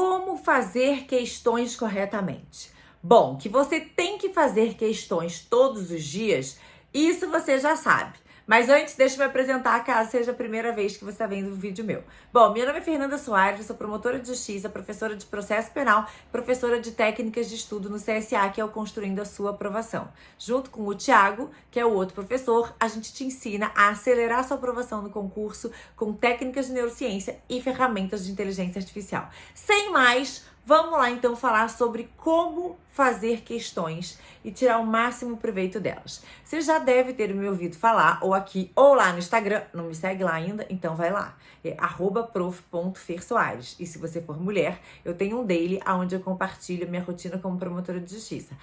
Como fazer questões corretamente? Bom, que você tem que fazer questões todos os dias, isso você já sabe. Mas antes, deixa eu me apresentar, caso seja a primeira vez que você está vendo um vídeo meu. Bom, meu nome é Fernanda Soares, eu sou promotora de justiça, professora de processo penal, professora de técnicas de estudo no CSA, que é o Construindo a Sua Aprovação. Junto com o Thiago, que é o outro professor, a gente te ensina a acelerar a sua aprovação no concurso com técnicas de neurociência e ferramentas de inteligência artificial. Sem mais, vamos lá então falar sobre como fazer questões e tirar o máximo proveito delas. Você já deve ter me ouvido falar, ou aqui ou lá no Instagram, não me segue lá ainda, então vai lá. É @prof.fersoares. E se você for mulher, eu tenho um daily onde eu compartilho minha rotina como promotora de justiça.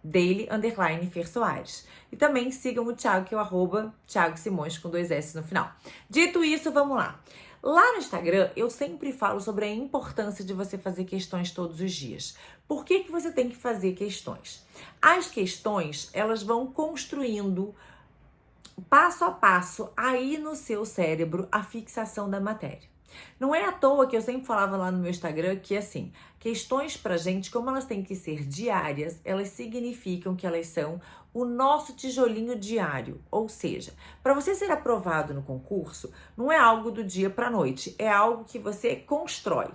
@daily_fersoares. E também sigam o Thiago, que é o @Thiago Simões com 2 S no final. Dito isso, vamos lá. Lá no Instagram, eu sempre falo sobre a importância de você fazer questões todos os dias. Por que você tem que fazer questões? As questões, elas vão construindo passo a passo aí no seu cérebro a fixação da matéria. Não é à toa que eu sempre falava lá no meu Instagram que, assim, questões pra gente, como elas têm que ser diárias, elas significam que elas são o nosso tijolinho diário. Ou seja, para você ser aprovado no concurso, não é algo do dia pra noite, é algo que você constrói.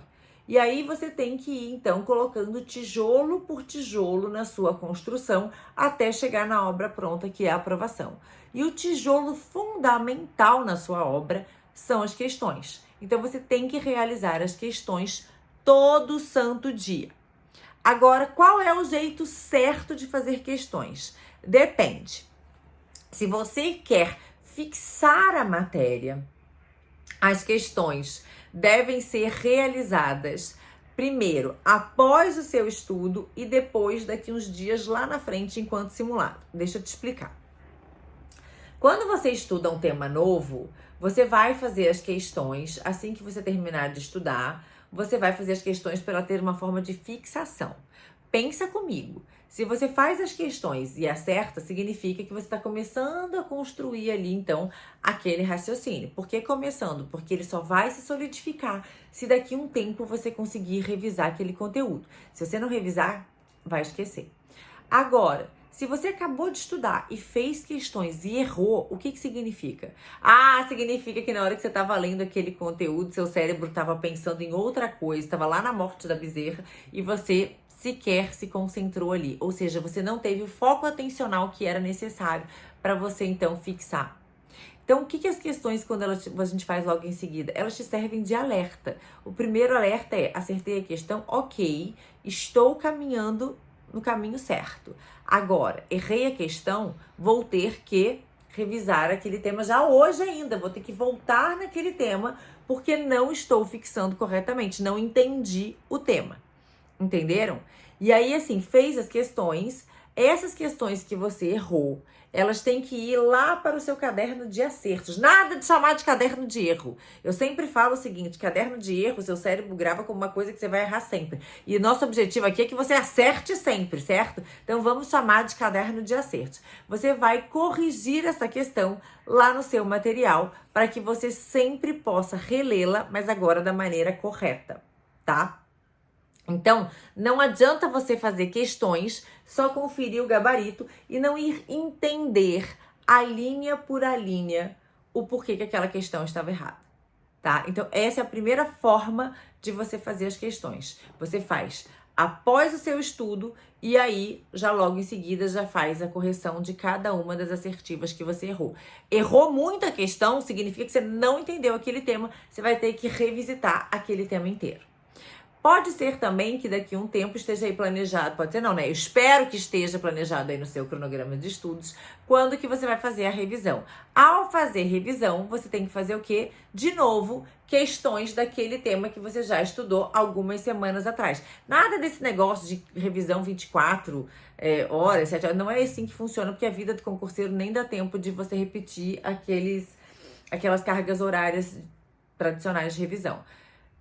E aí você tem que ir, então, colocando tijolo por tijolo na sua construção até chegar na obra pronta, que é a aprovação. E o tijolo fundamental na sua obra são as questões. Então, você tem que realizar as questões todo santo dia. Agora, qual é o jeito certo de fazer questões? Depende. Se você quer fixar a matéria, as questões devem ser realizadas primeiro após o seu estudo e depois daqui uns dias lá na frente enquanto simulado. Deixa eu te explicar. Quando você estuda um tema novo, você vai fazer as questões, assim que você terminar de estudar, você vai fazer as questões para ela ter uma forma de fixação. Pensa comigo, se você faz as questões e acerta, significa que você está começando a construir ali, então, aquele raciocínio. Por que começando? Porque ele só vai se solidificar se daqui a um tempo você conseguir revisar aquele conteúdo. Se você não revisar, vai esquecer. Agora, se você acabou de estudar e fez questões e errou, o que significa? Significa que na hora que você estava lendo aquele conteúdo, seu cérebro estava pensando em outra coisa, estava lá na morte da bezerra e você sequer se concentrou ali. Ou seja, você não teve o foco atencional que era necessário para você, então, fixar. Então, o que as questões, quando a gente faz logo em seguida? Elas te servem de alerta. O primeiro alerta é, acertei a questão, ok, estou caminhando no caminho certo. Agora, errei a questão, vou ter que revisar aquele tema já hoje ainda. Vou ter que voltar naquele tema porque não estou fixando corretamente, não entendi o tema. Entenderam? E aí, assim, fez as questões, essas questões que você errou, elas têm que ir lá para o seu caderno de acertos. Nada de chamar de caderno de erro. Eu sempre falo o seguinte, caderno de erro, seu cérebro grava como uma coisa que você vai errar sempre. E nosso objetivo aqui é que você acerte sempre, certo? Então, vamos chamar de caderno de acertos. Você vai corrigir essa questão lá no seu material para que você sempre possa relê-la, mas agora da maneira correta, tá? Então, não adianta você fazer questões, só conferir o gabarito e não ir entender a linha por a linha o porquê que aquela questão estava errada, tá? Então, essa é a primeira forma de você fazer as questões. Você faz após o seu estudo e aí, já logo em seguida, já faz a correção de cada uma das assertivas que você errou. Errou muito a questão, significa que você não entendeu aquele tema, você vai ter que revisitar aquele tema inteiro. Pode ser também que daqui a um tempo esteja aí planejado, pode ser não, né? Eu espero que esteja planejado aí no seu cronograma de estudos, quando que você vai fazer a revisão. Ao fazer revisão, você tem que fazer o quê? De novo, questões daquele tema que você já estudou algumas semanas atrás. Nada desse negócio de revisão 24 horas, 7 horas, não é assim que funciona, porque a vida do concurseiro nem dá tempo de você repetir aquelas cargas horárias tradicionais de revisão.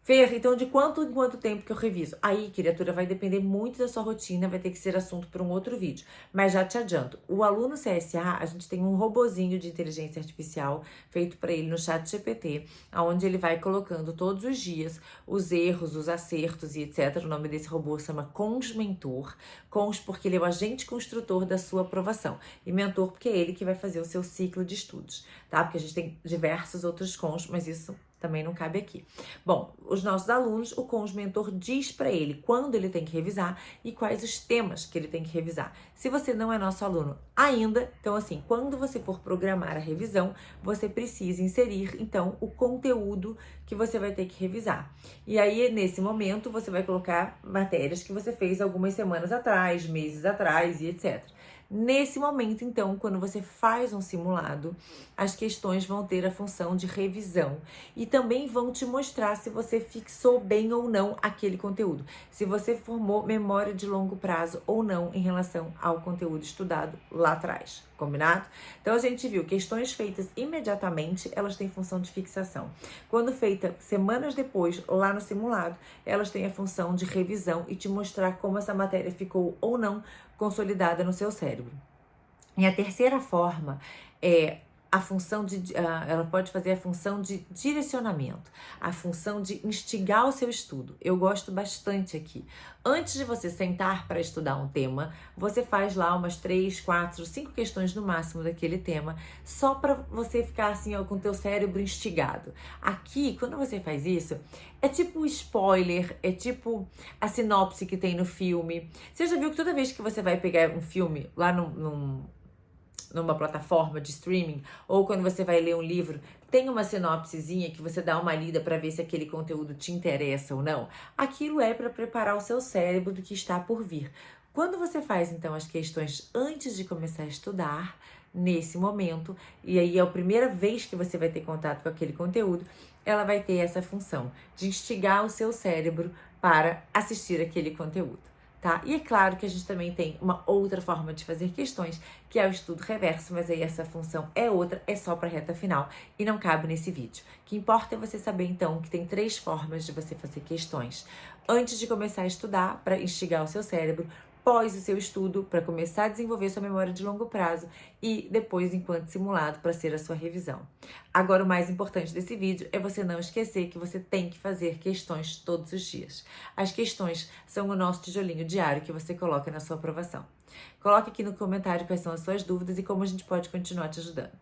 Fer, então de quanto em quanto tempo que eu reviso? Aí, criatura, vai depender muito da sua rotina, vai ter que ser assunto para um outro vídeo. Mas já te adianto, o aluno CSA, a gente tem um robozinho de inteligência artificial feito para ele no chat GPT, onde ele vai colocando todos os dias os erros, os acertos e etc. O nome desse robô se chama Cons Mentor. Cons porque ele é o agente construtor da sua aprovação. E mentor porque é ele que vai fazer o seu ciclo de estudos, tá? Porque a gente tem diversos outros cons, mas isso também não cabe aqui. Bom, os nossos alunos, o Cons Mentor diz para ele quando ele tem que revisar e quais os temas que ele tem que revisar. Se você não é nosso aluno ainda, então assim, quando você for programar a revisão, você precisa inserir, então, o conteúdo que você vai ter que revisar. E aí, nesse momento, você vai colocar matérias que você fez algumas semanas atrás, meses atrás e etc. Nesse momento, então, quando você faz um simulado, as questões vão ter a função de revisão e também vão te mostrar se você fixou bem ou não aquele conteúdo, se você formou memória de longo prazo ou não em relação ao conteúdo estudado lá atrás, combinado? Então, a gente viu questões feitas imediatamente, elas têm função de fixação. Quando feita semanas depois, lá no simulado, elas têm a função de revisão e te mostrar como essa matéria ficou ou não consolidada no seu cérebro. E a terceira forma é a função ela pode fazer a função de direcionamento, a função de instigar o seu estudo. Eu gosto bastante aqui. Antes de você sentar para estudar um tema, você faz lá umas 3, 4, 5 questões no máximo daquele tema, só para você ficar assim, ó, com o teu cérebro instigado. Aqui, quando você faz isso, é tipo um spoiler, é tipo a sinopse que tem no filme. Você já viu que toda vez que você vai pegar um filme lá numa plataforma de streaming, ou quando você vai ler um livro, tem uma sinopsezinha que você dá uma lida para ver se aquele conteúdo te interessa ou não? Aquilo é para preparar o seu cérebro do que está por vir. Quando você faz, então, as questões antes de começar a estudar, nesse momento, e aí é a primeira vez que você vai ter contato com aquele conteúdo, ela vai ter essa função de instigar o seu cérebro para assistir aquele conteúdo. Tá? E é claro que a gente também tem uma outra forma de fazer questões, que é o estudo reverso, mas aí essa função é outra, é só para a reta final e não cabe nesse vídeo. O que importa é você saber, então, que tem 3 formas de você fazer questões. Antes de começar a estudar, para instigar o seu cérebro, pós o seu estudo, para começar a desenvolver sua memória de longo prazo e depois enquanto simulado para ser a sua revisão. Agora, o mais importante desse vídeo é você não esquecer que você tem que fazer questões todos os dias. As questões são o nosso tijolinho diário que você coloca na sua aprovação. Coloque aqui no comentário quais são as suas dúvidas e como a gente pode continuar te ajudando.